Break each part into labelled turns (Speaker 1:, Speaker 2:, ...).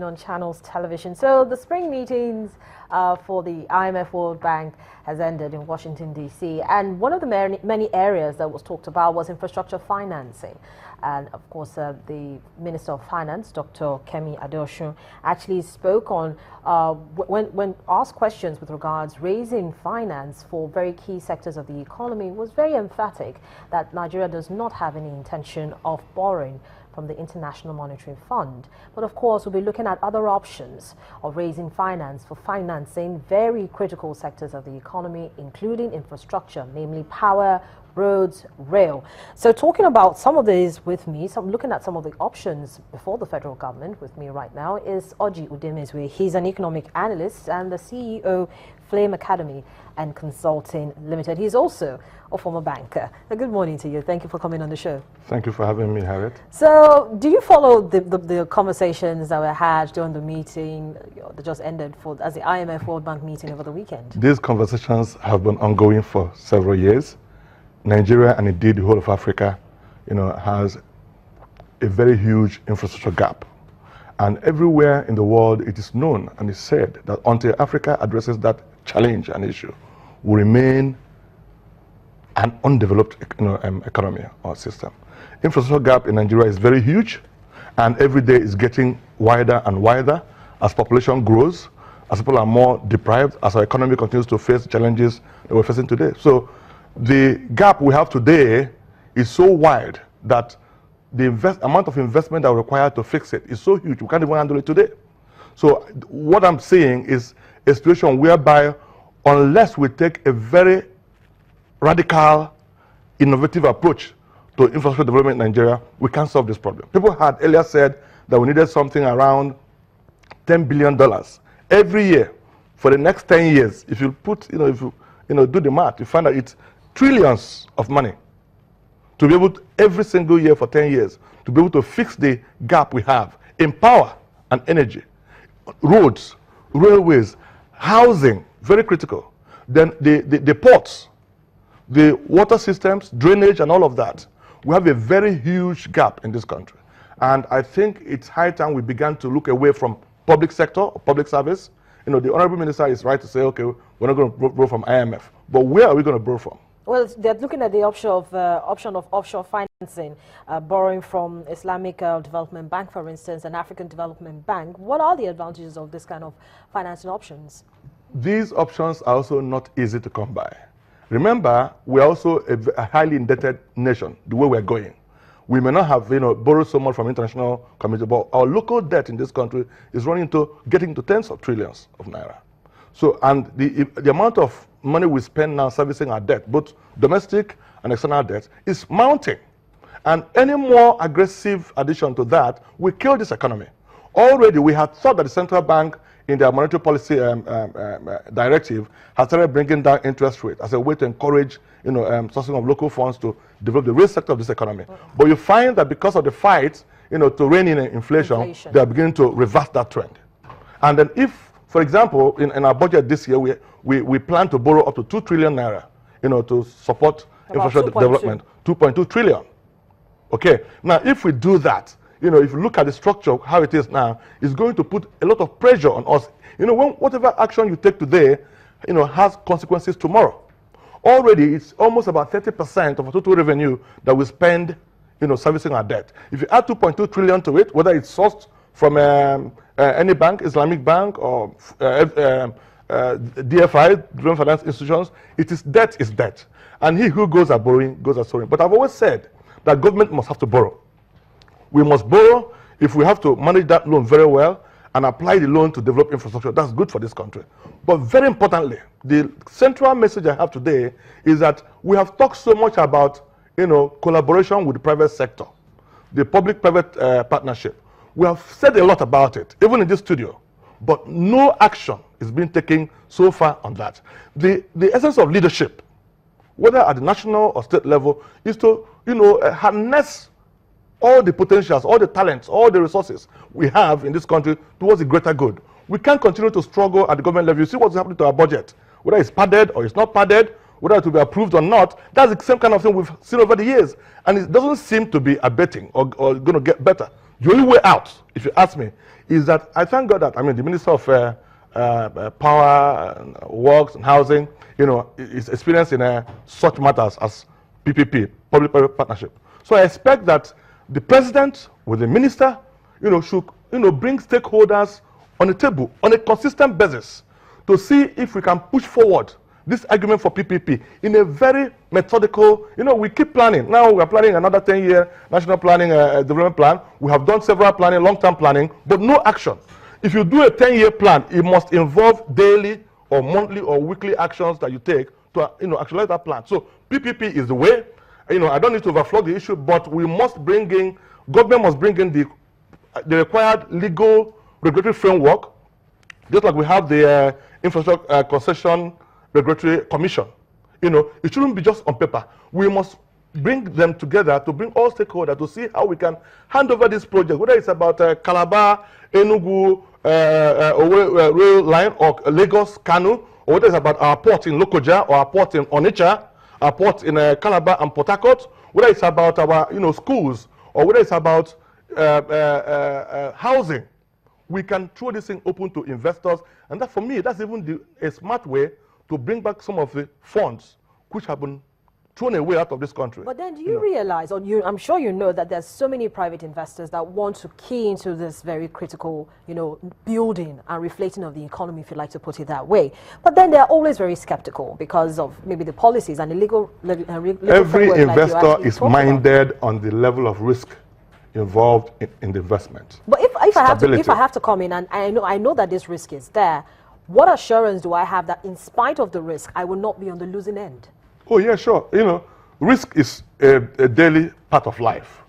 Speaker 1: On Channels Television. So the spring meetings for the IMF World Bank has ended in Washington, D.C. And one of the many areas that was talked about was infrastructure financing. And of course, the Minister of Finance, Dr. Kemi Adeosun, actually spoke on, when asked questions with regards raising finance for very key sectors of the economy, was very emphatic that Nigeria does not have any intention of borrowing from the International Monetary Fund. But of course, we'll be looking at other options of raising finance for financing very critical sectors of the economy, including infrastructure, namely power, roads, rail. So talking about some of these with me, so I'm looking at some of the options before the federal government. With me right now is Oji Udemezwe. He's an economic analyst and the CEO, Flame Academy and Consulting Limited. He's also a former banker. Good morning to you. Thank you for coming on the show.
Speaker 2: Thank you for having me, Harriet.
Speaker 1: So do you follow the conversations that were had during the meeting that just ended as the IMF World Bank meeting over the weekend?
Speaker 2: These conversations have been ongoing for several years. Nigeria, and indeed the whole of Africa, has a very huge infrastructure gap. And everywhere in the world, it is known and is said that until Africa addresses that challenge and issue, will remain an undeveloped economy or system. Infrastructure gap in Nigeria is very huge, and every day is getting wider and wider as population grows, as people are more deprived, as our economy continues to face challenges that we're facing today. So the gap we have today is so wide that the amount of investment that we require to fix it is so huge, we can't even handle it today. So what I'm saying is a situation whereby unless we take a very radical, innovative approach to infrastructure development in Nigeria, we can't solve this problem. People had earlier said that we needed something around $10 billion every year for the next 10 years. If you put, if you do the math, you find that it's trillions of money to be able to, every single year for 10 years, to be able to fix the gap we have in power and energy, roads, railways, housing, very critical. Then the ports, the water systems, drainage, and all of that. We have a very huge gap in this country. And I think it's high time we began to look away from public sector or public service. The Honorable Minister is right to say, okay, we're not going to borrow from IMF. But where are we going to borrow from?
Speaker 1: Well, they're looking at the option of offshore financing, borrowing from Islamic Development Bank, for instance, and African Development Bank. What are the advantages of this kind of financing options?
Speaker 2: These options are also not easy to come by. Remember, we're also a highly indebted nation, the way we're going. We may not have borrowed so much from international community, but our local debt in this country is getting to tens of trillions of naira. So, and the amount of money we spend now servicing our debt, both domestic and external debt, is mounting. And any more aggressive addition to that will kill this economy. Already, we had thought that the central bank in their monetary policy directive has started bringing down interest rate as a way to encourage sourcing of local funds to develop the real sector of this economy. But you find that because of the fight to rein in inflation, they are beginning to reverse that trend. And then if, for example, in our budget this year, we plan to borrow up to 2 trillion naira to support infrastructure development, 2.2 trillion. Okay, now if we do that, if you look at the structure, how it is now, it's going to put a lot of pressure on us. Whatever action you take today, has consequences tomorrow. Already, it's almost about 30% of our total revenue that we spend, servicing our debt. If you add 2.2 trillion to it, whether it's sourced from any bank, Islamic bank, or DFI, Development Finance Institutions, debt is debt. And he who goes at borrowing, goes at sowing. But I've always said that government must have to borrow. We must borrow if we have to manage that loan very well and apply the loan to develop infrastructure. That's good for this country. But very importantly, the central message I have today is that we have talked so much about collaboration with the private sector, the public-private partnership. We have said a lot about it, even in this studio, but no action is being taken so far on that. The essence of leadership, whether at the national or state level, is to harness all the potentials, all the talents, all the resources we have in this country towards the greater good. We can't continue to struggle at the government level. You see what's happening to our budget, whether it's padded or it's not padded, whether it will be approved or not. That's the same kind of thing we've seen over the years. And it doesn't seem to be abating or going to get better. The only way out, if you ask me, is that I thank God that, I mean, the Minister of Power, Works and Housing, is experienced in such matters as PPP, public-private partnership. So I expect that the president with the minister, should, bring stakeholders on the table on a consistent basis to see if we can push forward this argument for PPP in a very methodical, we keep planning. Now we are planning another 10-year national planning development plan. We have done several planning, long-term planning, but no action. If you do a 10-year plan, it must involve daily or monthly or weekly actions that you take to, actualize that plan. So PPP is the way. I don't need to overflow the issue, but we must bring in, government must bring in the required legal regulatory framework, just like we have the Infrastructure Concession Regulatory Commission. It shouldn't be just on paper. We must bring them together to bring all stakeholders to see how we can hand over this project, whether it's about Calabar, Enugu, rail line, or Lagos, Kano, or whether it's about our port in Lokoja, or our port in Onitsha, our port in Calabar and Port Harcourt, whether it's about our schools, or whether it's about housing. We can throw this thing open to investors, and that, for me, that's even a smart way to bring back some of the funds which have been thrown away out of this country.
Speaker 1: But then do you realize, or I'm sure you know, that there's so many private investors that want to key into this very critical, building and reflating of the economy, if you like to put it that way. But then they're always very skeptical because of maybe the policies and the legal
Speaker 2: Every investor is minded on the level of risk involved in the investment.
Speaker 1: But if I have to come in, and I know that this risk is there, what assurance do I have that in spite of the risk, I will not be on the losing end?
Speaker 2: Oh, yeah, sure. Risk is a daily part of life.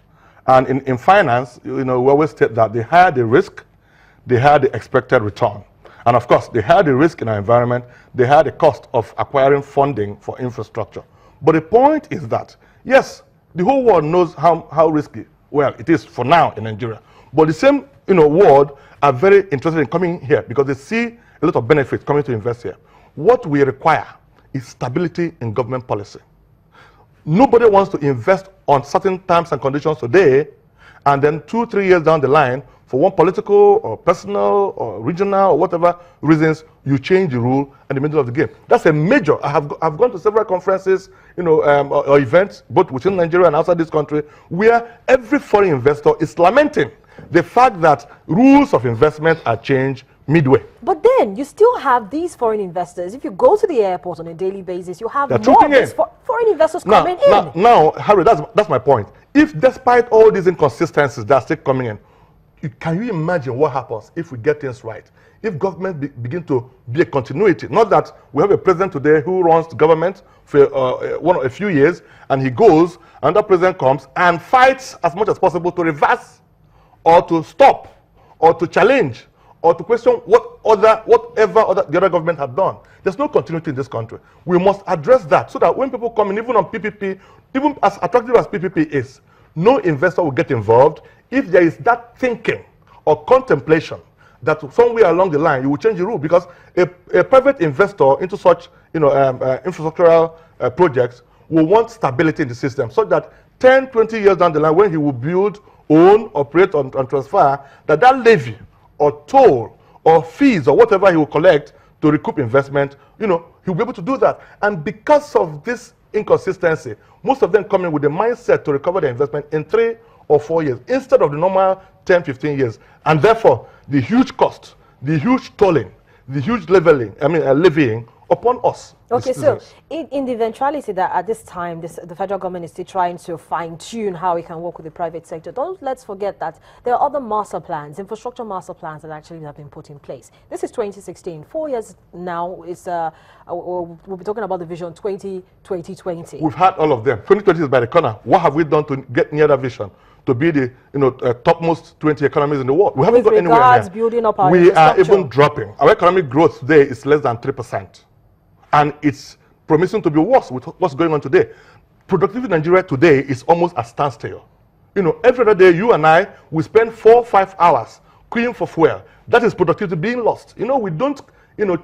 Speaker 2: And in finance, we always state that the higher the risk, the higher the expected return. And of course, the higher the risk in our environment, the higher the cost of acquiring funding for infrastructure. But the point is that, yes, the whole world knows how risky, it is for now in Nigeria. But the same, world are very interested in coming here because they see a lot of benefits coming to invest here. What we require is stability in government policy. Nobody wants to invest on certain terms and conditions today, and then 2-3 years down the line, for one political or personal or regional or whatever reasons, you change the rule in the middle of the game. That's a major. I've gone to several conferences, or events, both within Nigeria and outside this country, where every foreign investor is lamenting the fact that rules of investment are changed midway.
Speaker 1: But then you still have these foreign investors. If you go to the airport on a daily basis, you have more of these foreign investors coming in.
Speaker 2: Now, Harry, that's my point. If despite all these inconsistencies that are still coming in, can you imagine what happens if we get things right? If government begin to be a continuity, not that we have a president today who runs the government for a few years, and he goes, another president comes and fights as much as possible to reverse or to stop or to challenge or to question whatever the other government had done. There's no continuity in this country. We must address that so that when people come in, even on PPP, even as attractive as PPP is, no investor will get involved if there is that thinking or contemplation that somewhere along the line you will change the rule, because a private investor into such infrastructural projects will want stability in the system so that 10-20 years down the line, when he will build, own, operate, and transfer, that levy or toll or fees or whatever he will collect to recoup investment, he'll be able to do that. And because of this inconsistency, most of them come in with the mindset to recover their investment in 3 or 4 years instead of the normal 10-15 years. And therefore, the huge cost, the huge tolling, the huge levying upon us.
Speaker 1: Okay, so in the eventuality that at this time the federal government is still trying to fine-tune how it can work with the private sector, let's forget that there are other master plans, infrastructure master plans that actually have been put in place. This is 2016. 4 years now is we'll be talking about the vision 2020.
Speaker 2: We've had all of them. 2020 is by the corner. What have we done to get near that vision? To be the topmost 20 economies in the world. We haven't got anywhere near.
Speaker 1: Building up our
Speaker 2: we are even dropping. Our economic growth today is less than 3%. And it's promising to be worse with what's going on today. Productivity in Nigeria today is almost at standstill. Every other day, you and I, we spend 4-5 hours queuing for fuel. That is productivity being lost. We don't,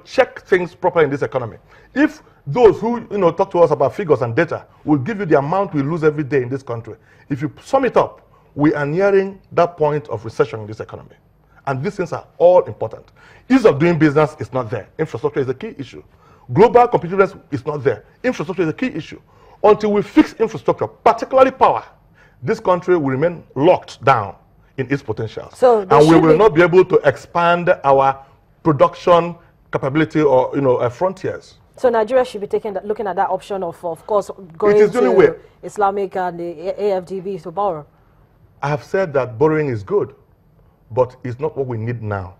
Speaker 2: check things properly in this economy. If those who, talk to us about figures and data will give you the amount we lose every day in this country, if you sum it up, we are nearing that point of recession in this economy. And these things are all important. Ease of doing business is not there. Infrastructure is a key issue. Global competitiveness is not there. Infrastructure is a key issue. Until we fix infrastructure, particularly power, this country will remain locked down in its potential.
Speaker 1: So
Speaker 2: and we will not be able to expand our production capability or frontiers.
Speaker 1: So Nigeria should be looking at that option of course, going to Islamic and the AFDB to borrow.
Speaker 2: I have said that borrowing is good, but it's not what we need now.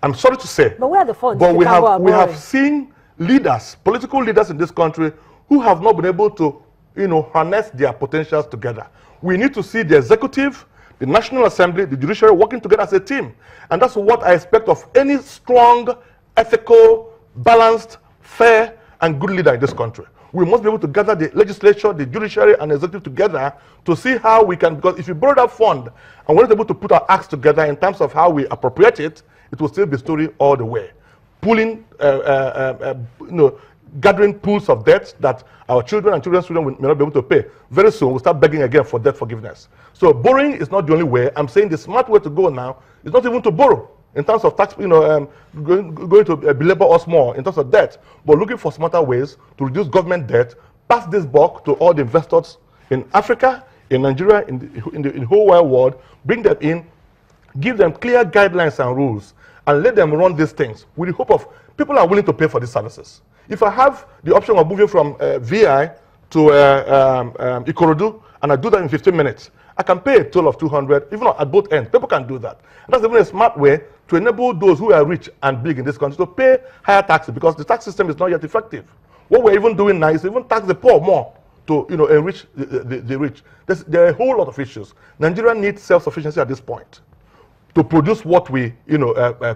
Speaker 2: I'm sorry to say.
Speaker 1: But where are the funds?
Speaker 2: But we have seen leaders, political leaders in this country, who have not been able to, harness their potentials together. We need to see the executive, the National Assembly, the judiciary working together as a team. And that's what I expect of any strong, ethical, balanced, fair, and good leader in this country. We must be able to gather the legislature, the judiciary, and the executive together to see how we can, because if you borrow that fund and we're not able to put our acts together in terms of how we appropriate it, it will still be story all the way. Pooling, gathering pools of debt that our children and children's children may not be able to pay. Very soon, we'll start begging again for debt forgiveness. So borrowing is not the only way. I'm saying the smart way to go now is not even to borrow in terms of tax, going to belabor us more in terms of debt, but looking for smarter ways to reduce government debt, pass this buck to all the investors in Africa, in Nigeria, in the whole wide world, bring them in, give them clear guidelines and rules, and let them run these things with the hope of people are willing to pay for these services. If I have the option of moving from VI to Ikorodu, and I do that in 15 minutes, I can pay a toll of 200, even at both ends. People can do that. And that's even a smart way to enable those who are rich and big in this country to pay higher taxes, because the tax system is not yet effective. What we're even doing now is even tax the poor more to enrich the rich. There are a whole lot of issues. Nigeria needs self-sufficiency at this point to produce what we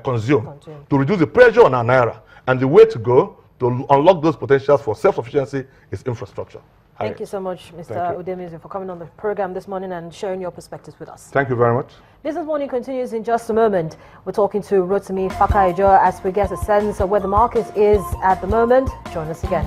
Speaker 2: consume, to reduce the pressure on our naira. And the way to go to unlock those potentials for self-sufficiency is infrastructure.
Speaker 1: Thank you so much, Mr. Udemezi, for coming on the program this morning and sharing your perspectives with us.
Speaker 2: Thank you very much.
Speaker 1: Business Morning continues in just a moment. We're talking to Rotimi Fakayijo as we get a sense of where the market is at the moment. Join us again.